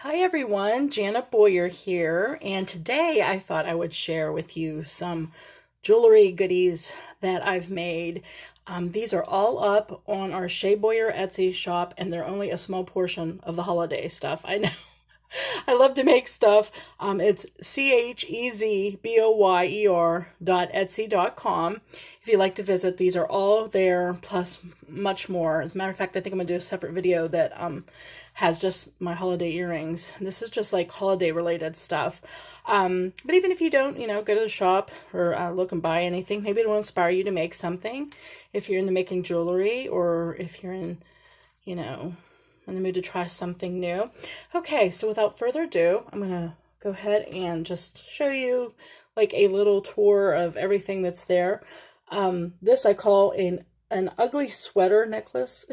Hi everyone, Jana Boyer here, and today I thought I would share with you some jewelry goodies that I've made. These are all up on our Shea Boyer Etsy shop, and they're only a small portion of the holiday stuff. I know. I love to make stuff. It's CHEZBOYER.etsy.com. If you'd like to visit, these are all there, plus much more. As a matter of fact, I think I'm going to do a separate video that has just my holiday earrings. And this is just like holiday related stuff. But even if you don't, go to the shop or look and buy anything, maybe it will inspire you to make something. If you're into making jewelry, or if you're in the mood to try something new. Okay, so without further ado, I'm going to go ahead and just show you like a little tour of everything that's there. This I call an ugly sweater necklace.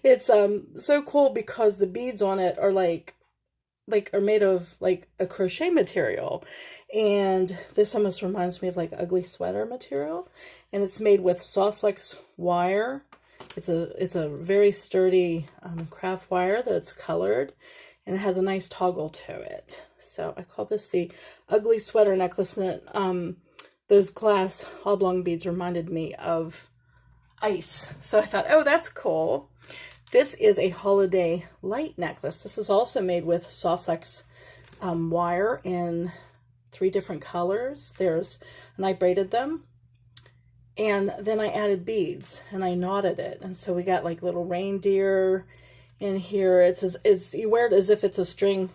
It's so cool because the beads on it are are made of like a crochet material, and this almost reminds me of like ugly sweater material, and it's made with Snowflakes wire. It's a very sturdy craft wire that's colored, and it has a nice toggle to it. So I call this the ugly sweater necklace, and those glass oblong beads reminded me of ice. So I thought, oh, that's cool. This is a holiday light necklace. This is also made with Snowflakes wire in 3 different colors. And I braided them. And then I added beads and I knotted it. And so we got like little reindeer in here. You wear it as if it's a string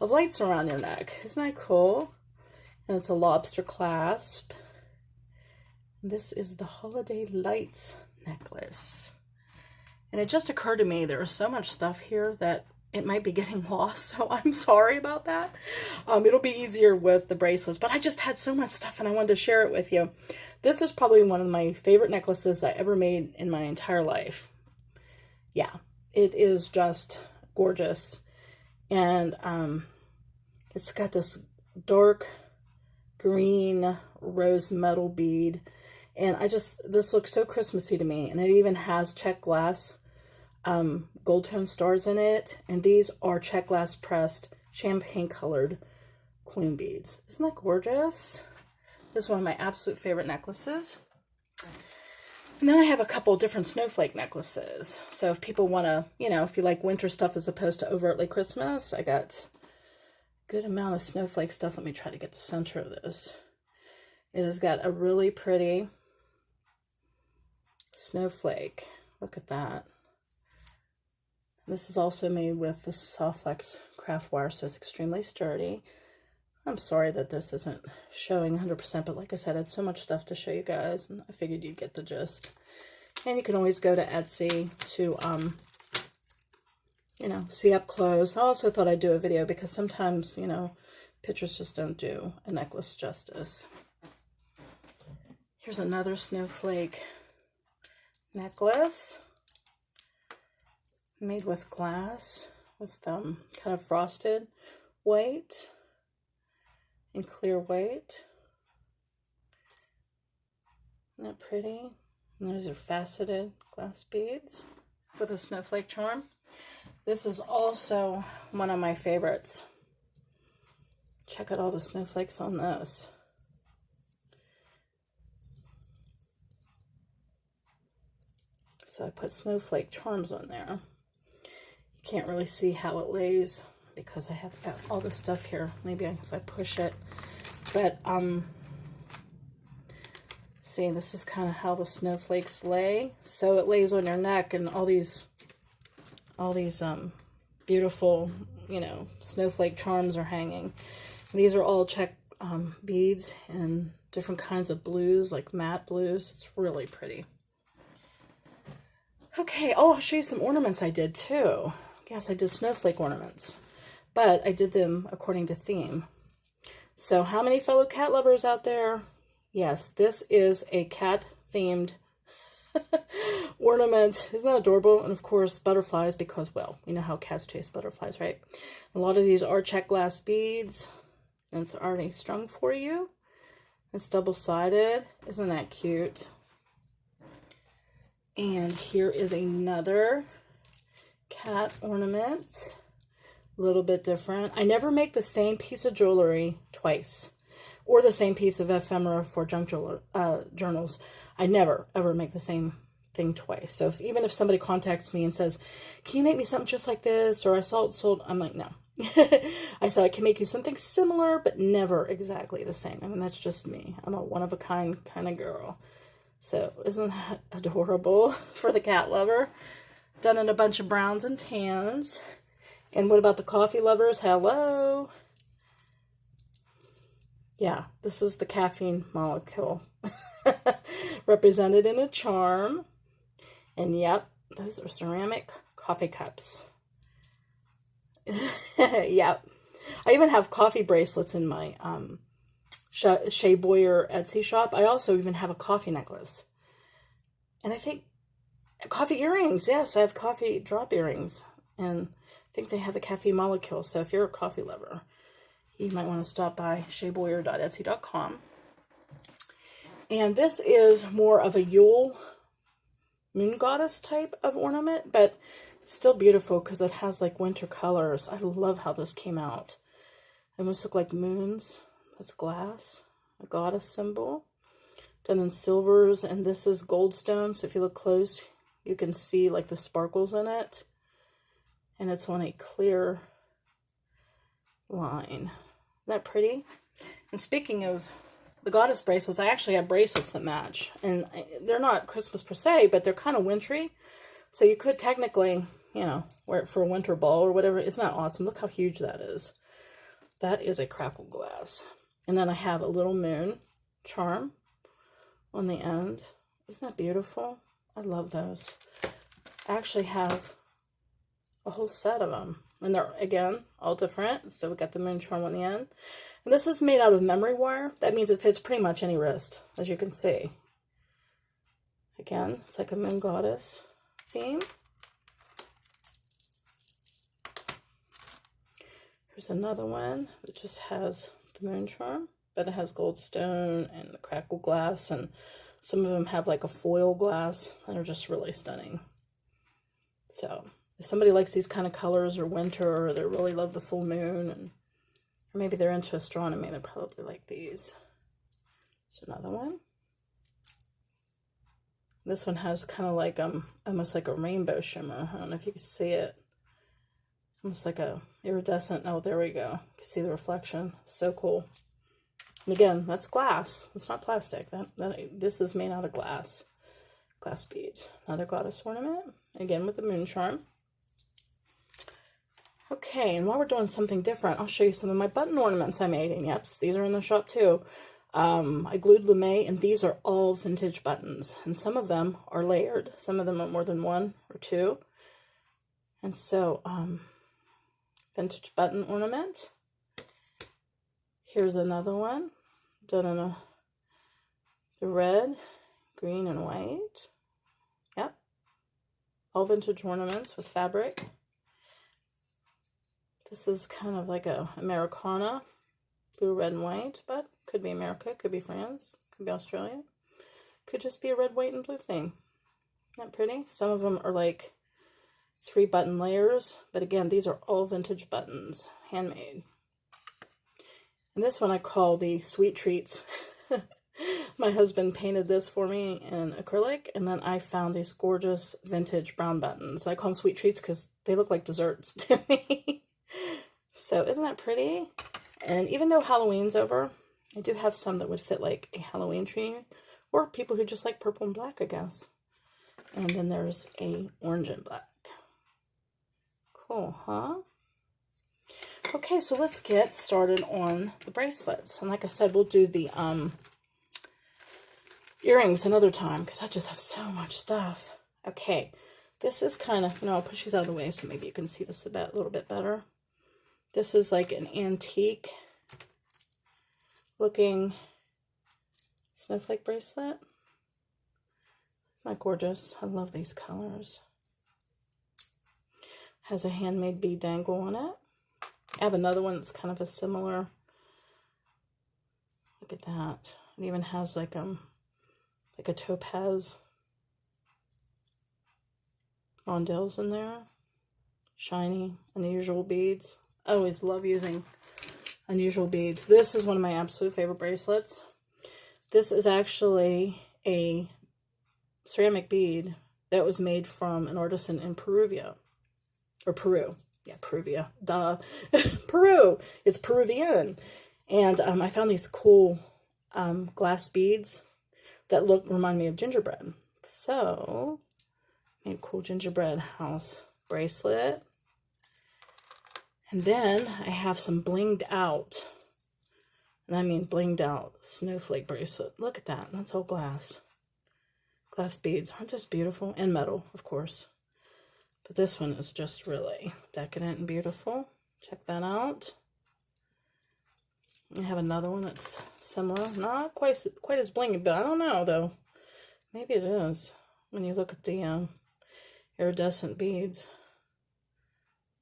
of lights around your neck. Isn't that cool? And it's a lobster clasp. This is the Holiday Lights necklace. And it just occurred to me there is so much stuff here that it might be getting lost, so I'm sorry about that. It'll be easier with the bracelets, but I just had so much stuff and I wanted to share it with you. This is probably one of my favorite necklaces I ever made in my entire life. Yeah, it is just gorgeous. And it's got this dark green rose metal bead. And this looks so Christmassy to me. And it even has check glass gold tone stars in it. And these are check glass pressed champagne colored queen beads. Isn't that gorgeous? This is one of my absolute favorite necklaces. And then I have a couple different snowflake necklaces. So if people want to, if you like winter stuff as opposed to overtly Christmas, I got a good amount of snowflake stuff. Let me try to get the center of this. It has got a really pretty snowflake. Look at that. This is also made with the Snowflakes craft wire, so it's extremely sturdy. I'm sorry that this isn't showing 100%, but like I said, I had so much stuff to show you guys, and I figured you'd get the gist. And you can always go to Etsy to, see up close. I also thought I'd do a video because sometimes, pictures just don't do a necklace justice. Here's another snowflake necklace made with glass with kind of frosted white and clear white. Isn't that pretty? And those are faceted glass beads with a snowflake charm. This is also one of my favorites. Check out all the snowflakes on this. So I put snowflake charms on there. You can't really see how it lays because I have got all this stuff here. Maybe if I push it. But see, this is kind of how the snowflakes lay. So it lays on your neck, and all these beautiful, snowflake charms are hanging. These are all check beads and different kinds of blues, like matte blues. It's really pretty. Okay, I'll show you some ornaments I did too. Yes, I did snowflake ornaments, but I did them according to theme. So how many fellow cat lovers out there? Yes, this is a cat-themed ornament. Isn't that adorable? And of course, butterflies, because, well, you know how cats chase butterflies, right? A lot of these are check glass beads, and it's already strung for you. It's double-sided. Isn't that cute? And here is another cat ornament. A little bit different. I never make the same piece of jewelry twice, or the same piece of ephemera for junk journals. I never, ever make the same thing twice. So even if somebody contacts me and says, can you make me something just like this? Or I saw it sold, I'm like, no. I said, I can make you something similar, but never exactly the same. I mean, that's just me. I'm a one-of-a-kind kind of girl. So isn't that adorable for the cat lover? Done in a bunch of browns and tans. And what about the coffee lovers? Hello. Yeah, this is the caffeine molecule. Represented in a charm. And yep, those are ceramic coffee cups. Yep. I even have coffee bracelets in my Shea Boyer Etsy shop. I also even have a coffee necklace. And I think coffee earrings. Yes, I have coffee drop earrings. And I think they have a caffeine molecule. So if you're a coffee lover, you might want to stop by sheaboyer.etsy.com. And this is more of a Yule moon goddess type of ornament, but it's still beautiful because it has like winter colors. I love how this came out. They almost look like moons. That's glass, a goddess symbol, done in silvers, and this is goldstone. So if you look close, you can see like the sparkles in it, and it's on a clear line. Isn't that pretty? And speaking of the goddess bracelets, I actually have bracelets that match, and they're not Christmas per se, but they're kind of wintry. So you could technically, you know, wear it for a winter ball or whatever. Isn't that awesome? Look how huge that is. That is a crackle glass. And then I have a little moon charm on the end. Isn't that beautiful? I love those. I actually have a whole set of them. And they're, again, all different. So we got the moon charm on the end. And this is made out of memory wire. That means it fits pretty much any wrist, as you can see. Again, it's like a moon goddess theme. Here's another one that just has the moon charm, but it has gold stone and the crackle glass, and some of them have like a foil glass that are just really stunning. So if somebody likes these kind of colors, or winter, or they really love the full moon, and or maybe they're into astronomy, they'll probably like these. There's another one. This one has kind of like almost like a rainbow shimmer. I don't know if you can see it. Almost like a iridescent. Oh, there we go. You can see the reflection. So cool. And again, that's glass. It's not plastic. This is made out of glass. Glass beads. Another goddess ornament. Again with the moon charm. Okay, and while we're doing something different, I'll show you some of my button ornaments I made. And yep, these are in the shop too. I glued lame, and these are all vintage buttons. And some of them are layered. Some of them are more than one or two. And so, vintage button ornament. Here's another one done in the red, green, and white. Yep. All vintage ornaments with fabric. This is kind of like a Americana, blue, red, and white, but could be America, could be France, could be Australia. Could just be a red, white, and blue theme. Isn't that pretty? Some of them are like 3 button layers, but again, these are all vintage buttons, handmade. And this one I call the Sweet Treats. My husband painted this for me in acrylic, and then I found these gorgeous vintage brown buttons. I call them Sweet Treats because they look like desserts to me. So isn't that pretty? And even though Halloween's over, I do have some that would fit like a Halloween tree, or people who just like purple and black, I guess. And then there's a orange and black. Cool, huh? Okay, so let's get started on the bracelets. And like I said, we'll do the earrings another time because I just have so much stuff. Okay, this is kind of, I'll push these out of the way so maybe you can see this a little bit better. This is like an antique looking snowflake bracelet. Isn't that gorgeous? I love these colors. Has a handmade bead dangle on it. I have another one that's kind of a similar. Look at that. It even has like a topaz rondelles in there. Shiny, unusual beads. I always love using unusual beads. This is one of my absolute favorite bracelets. This is actually a ceramic bead that was made from an artisan in Peru. Yeah, Peruvia. Duh. Peru. It's Peruvian. And I found these cool glass beads that remind me of gingerbread. So, made a cool gingerbread house bracelet. And then I have some blinged out, and I mean blinged out snowflake bracelet. Look at that. That's all glass. Glass beads. Aren't those beautiful? And metal, of course. But this one is just really decadent and beautiful. Check that out. I have another one that's similar. Not quite as blingy, but I don't know, though. Maybe it is when you look at the iridescent beads.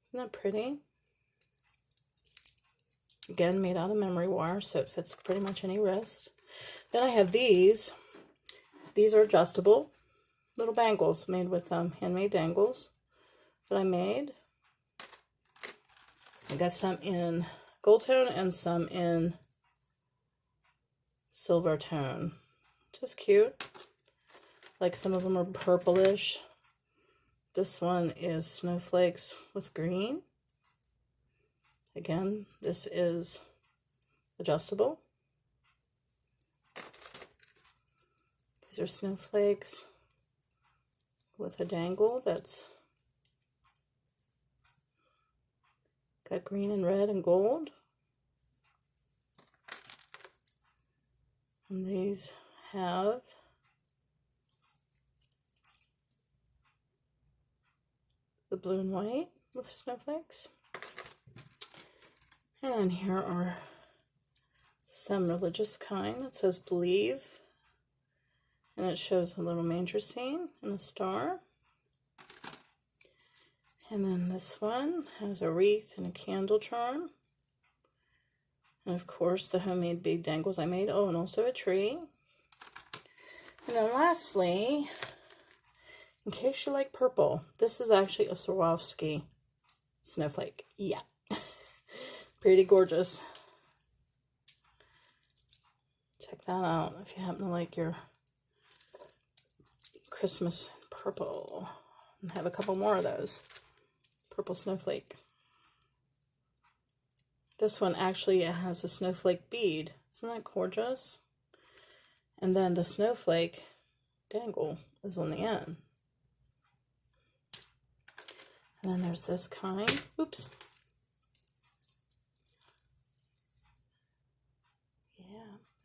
Isn't that pretty? Again, made out of memory wire, so it fits pretty much any wrist. Then I have these. These are adjustable little bangles made with handmade dangles that I made. I got some in gold tone and some in silver tone. Just cute. Like some of them are purplish. This one is snowflakes with green. Again, this is adjustable. These are snowflakes with a dangle that's got green and red and gold. And these have the blue and white with snowflakes. And here are some religious kind. It says believe. And it shows a little manger scene and a star. And then this one has a wreath and a candle charm. And of course the homemade bead dangles I made. Oh, and also a tree. And then lastly, in case you like purple, this is actually a Swarovski Snowflake. Yeah. Pretty gorgeous. Check that out if you happen to like your Christmas purple. And have a couple more of those. Purple snowflake. This one actually has a snowflake bead. Isn't that gorgeous? And then the snowflake dangle is on the end. And then there's this kind. Oops.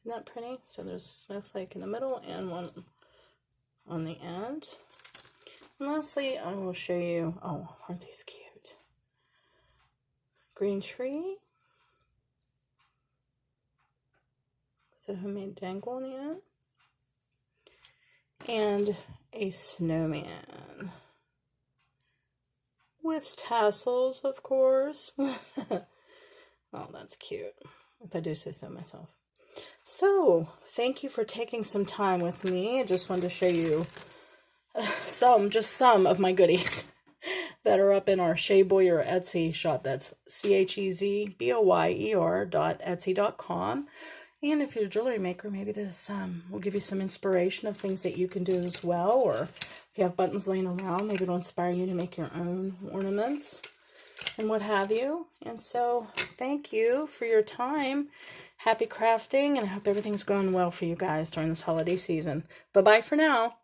Isn't that pretty? So there's a snowflake in the middle and one on the end. And lastly, I will show you, oh, aren't these cute? Green tree with a homemade dangle on the end. And a snowman with tassels, of course. Oh, that's cute, if I do say so myself. So, thank you for taking some time with me. I just wanted to show you just some of my goodies that are up in our Shea Boyer Etsy shop. That's CHEZBOYER.etsy.com. And if you're a jewelry maker, maybe this will give you some inspiration of things that you can do as well. Or if you have buttons laying around, maybe it'll inspire you to make your own ornaments and what have you. And so, thank you for your time. Happy crafting, and I hope everything's going well for you guys during this holiday season. Bye-bye for now.